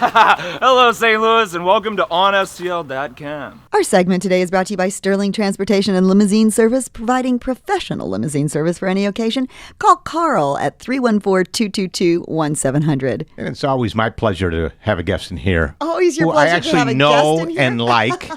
Hello, St. Louis, and welcome to OnSTL.com. Our segment today is brought to you by Sterling Transportation and Limousine Service, providing professional limousine service for any occasion. Call Carl at 314-222-1700. And it's always my pleasure to have a guest in here. Always your who pleasure I to have actually a know guest in here. and like.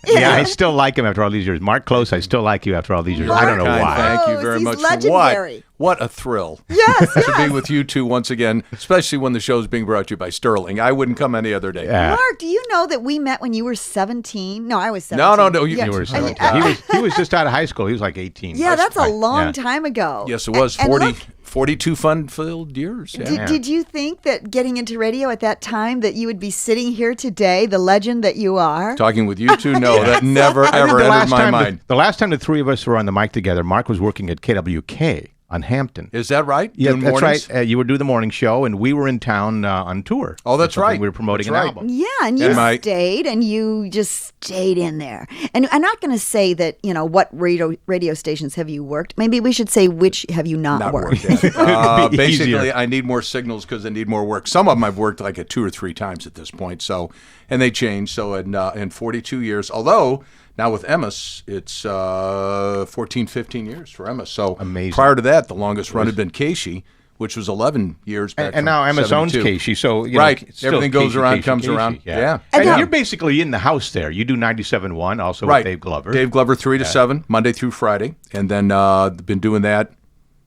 Yeah, I still like him after all these years. Mark Klose, I still like you after all these years. I don't know why. Thank you very He's much. legendary. What a thrill. Yes, To be with you two once again, especially when the show's being brought to you by Sterling. I wouldn't come any other day. Yeah. Mark, do you know that we met when you were 17? No, I was 17. No. You were 17. He was just out of high school. He was like 18. Yeah, that's a long Yeah. time ago. Yes, it was. And 40, look, 42 fun-filled years. Yeah. Did you think that getting into radio at that time that you would be sitting here today, the legend that you are? Talking with you two, no, that never, ever entered my mind. The last time the three of us were on the mic together, Mark was working at KWK on Hampton. Is that right? Yeah, Doing that's mornings? right. You were doing the morning show, and we were in town on tour. Oh, that's or something. right. We were promoting That's an right. album. Yeah, and you And stayed, and you just stayed in there. And I'm not going to say that, what radio stations have you worked. Maybe we should say which have you not worked. At. Be Basically, easier. I need more signals because I need more work. Some of them I've worked like 2 or 3 times at this point. So, and they changed. So in 42 years, although now with Emmis, it's 14, 15 years for Emmis. So Amazing. Prior to that, the longest run had been Casey, which was 11 years back. And now Emmis owns 72. Casey, so Right. it's still Everything goes Casey, around, Casey, comes Casey. around. Yeah. And Yeah. you're basically in the house there. You do 97.1 also Right. with Dave Glover. Dave Glover, 3 to 7, Monday through Friday. And then been doing that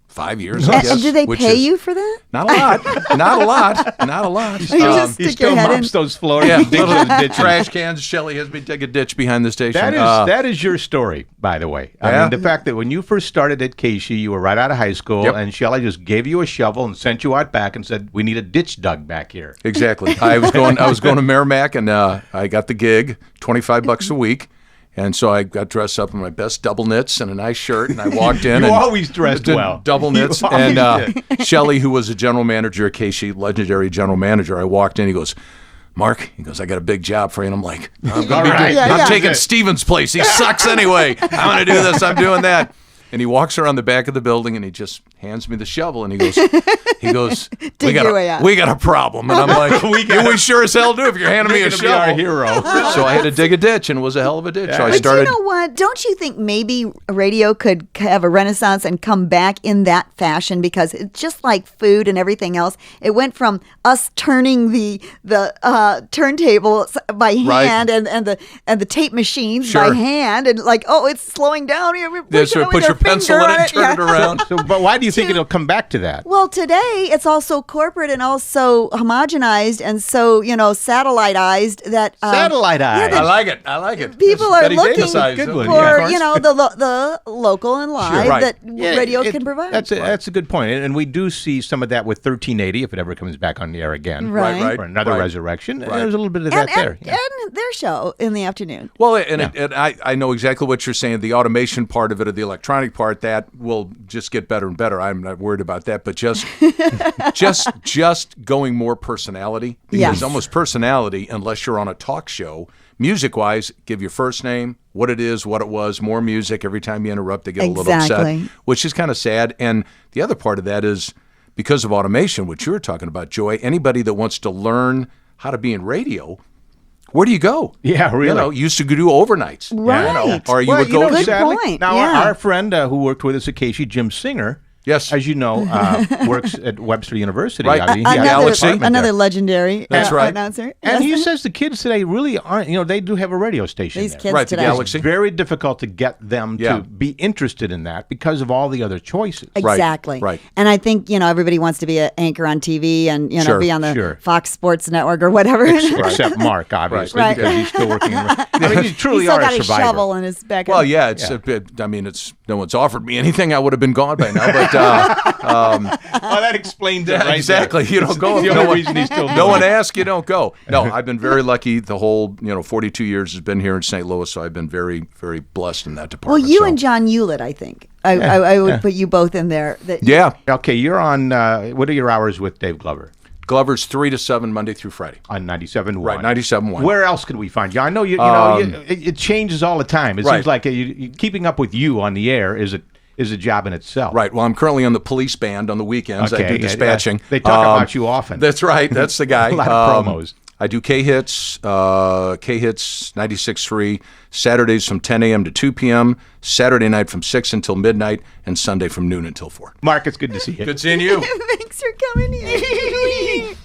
5 years, I And guess. do they which pay is you for that? Not a lot. Not a lot. Not a lot. You just He stick your still head mops in. those floors. Yeah, and digs those ditches. trash cans. Shelley has me dig a ditch behind the station. That is your story, by the way. I Yeah? mean, the fact that when you first started at Casey, you were right out of high school, Yep. and Shelley just gave you a shovel and sent you out back and said, "We need a ditch dug back here." Exactly. I was going to Merrimack, and I got the gig, $25 a week. And so I got dressed up in my best double knits and a nice shirt, and I walked in. You and always dressed did well. Double knits. You always And Shelley, who was a general manager at Casey, legendary general manager, I walked in. He goes, "Mark," he goes, "I got a big job for you." And I'm like, I'm taking Steven's place. He sucks anyway. I'm going to do this. I'm doing that. And he walks around the back of the building, and he just hands me the shovel, and he goes, Dig your way out. we got a problem. And I'm like, we sure as hell do if you're handing me a You're gonna be our shovel. hero. So I had to dig a ditch, and it was a hell of a ditch. So I But started. you know what? Don't you think maybe radio could have a renaissance and come back in that fashion? Because it's just like food and everything else. It went from us turning the turntables by hand and the tape machines by Sure. hand, and like, oh, it's slowing down. So put your pencil in it and turn it around. So, but why do you think it'll come back to that? Well, today it's also corporate and also homogenized and so satelliteized that Satellite eye. I like it. I like it. people That's are Betty looking Davis-ized, Good one, isn't it? yeah. for Of course. the local and live right. that Yeah, radio it- can provide. That's a good point. And we do see some of that with 1380 if it ever comes back on the air again. Right. Right. Or another Right. resurrection. Right. There's a little bit of and, that there. and, and their show in the afternoon. Well, and I know exactly what you're saying. The automation part of it, or the electronic part, that will just get better and better. I'm not worried about that, but just going more personality. Because Yes. almost personality, unless you're on a talk show, music-wise, give your first name, what it is, what it was, more music. Every time you interrupt, they get a little Exactly. upset, which is kind of sad. And the other part of that is because of automation, which you were talking about, Joy, anybody that wants to learn how to be in radio, where do you go? Yeah, really. You know, you used to do overnights. Right. You know, or you Well, would go. Good sadly, point, Now, yeah. our friend who worked with us at Casey, Jim Singer, Yes. as you know, works at Webster University. Right. I mean, he has a Galaxy. department Another there. legendary That's right. announcer. And he Yes. says the kids today really aren't, they do have a radio station These there. kids Right, the today. Galaxy. It's very difficult to get them Yeah. to be interested in that because of all the other choices. Exactly. right. And I think, everybody wants to be an anchor on TV and, Sure, be on the sure. Fox Sports Network or whatever. Except Mark, obviously, Right. because he's still working. I mean, you truly He's still are got a his survivor. shovel in his back. Well, yeah, it's a bit. I mean, it's no one's offered me anything. I would have been gone by now. But Oh, that explains it right exactly, there. you don't go. That's the if no only one, reason he's still no doing one it. asks, you don't go. No, I've been very lucky. The whole 42 years has been here in St. Louis, so I've been very, very blessed in that Well, department. you so. and John Hewlett, I think. I would put you both in there. Yeah, Okay, you're on, what are your hours with Dave Glover? Glover's 3 to 7 Monday through Friday. On 97.1. Right, 97.1. Where else could we find you? I know it changes all the time. It Right. seems like keeping up with you on the air, is it is a job in itself. Right. Well, I'm currently on the police band on the weekends. I do dispatching. They talk about you often. That's right. That's the guy. A lot of promos. I do K-Hits 96.3, Saturdays from 10 a.m. to 2 p.m., Saturday night from 6 until midnight, and Sunday from noon until 4. Mark, it's good to see you. Good seeing you. Thanks for coming in.